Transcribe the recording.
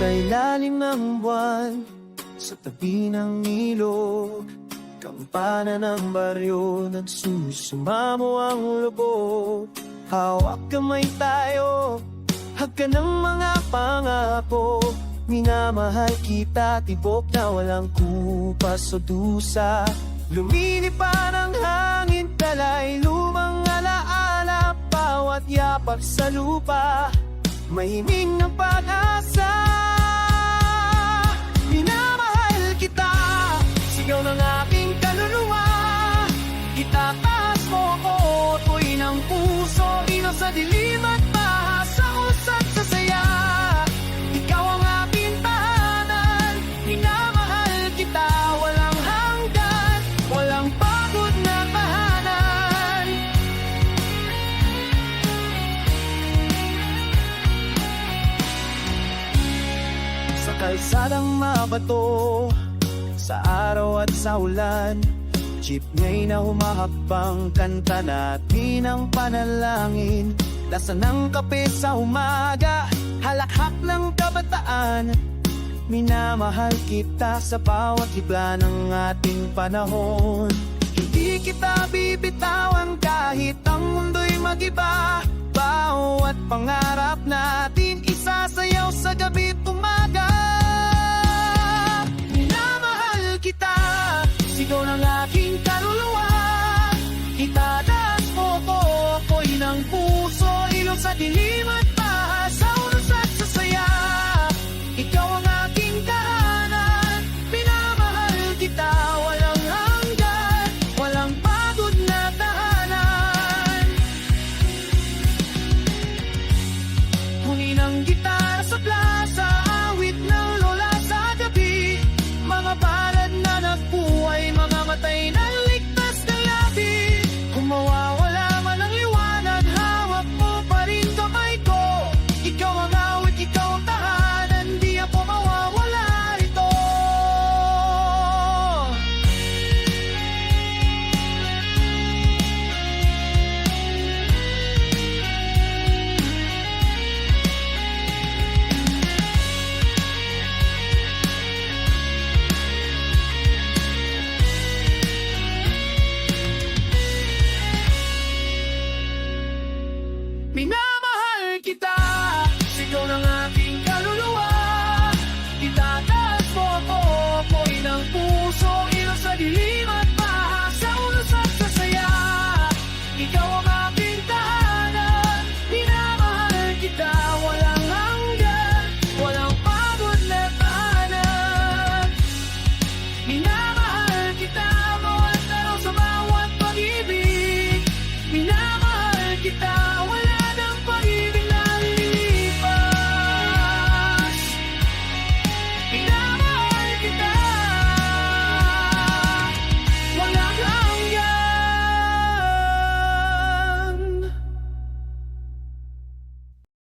Sa ilalim ng buwan, sa tabi ng ilog, kampana ng baryo, nagsusumamo ang lubog. Hawak kamay tayo, hagkan ng mga pangako. Minamahal kita, tibok na walang kupas o dusa. Lumilipad ang hangin, talay lumang alaala. Bawat yapak sa lupa, mahiming ng pag-asa. Minamahal kita, sigaw ng aking kaluluwa. Itataas mo ko, tuloy ng puso, ilaw sa dilim at baha, sa usat sa saya. Ikaw ang aking tahanan, minamahal kita, walang hanggan, walang pagod na tahanan. Sa kalsadang mabato, sa araw at sa ulan, jeepney na humahakbang, kanta natin ang panalangin. Lasa ng kape sa umaga, halakhak ng kabataan. Minamahal kita sa bawat hibla ng ating panahon. Hindi kita bibitawan kahit ang mundo'y mag-iba. Bawat pangarap natin isasayaw sa gabi't umaga. Minamahal kita, sigaw ng aking kaluluwa. Itataas mo ko, apoy ng puso, ilaw sa dilim at baha, sa unos at sa saya. Ikaw ang aking tahanan, minamahal kita, walang hanggan, walang pagod na tahanan. Huni ng gitara sa plaza, awit ng lola sa gabi. Mga palad na nagbuhay, mga matay na ligtas na labi. Kung mawawala man ang liwanag, hawak mo pa rin kamay ko. Ikaw ang awit, ikaw ang tahanan, di ako mawawala rito. Minamahal kita, sigaw ng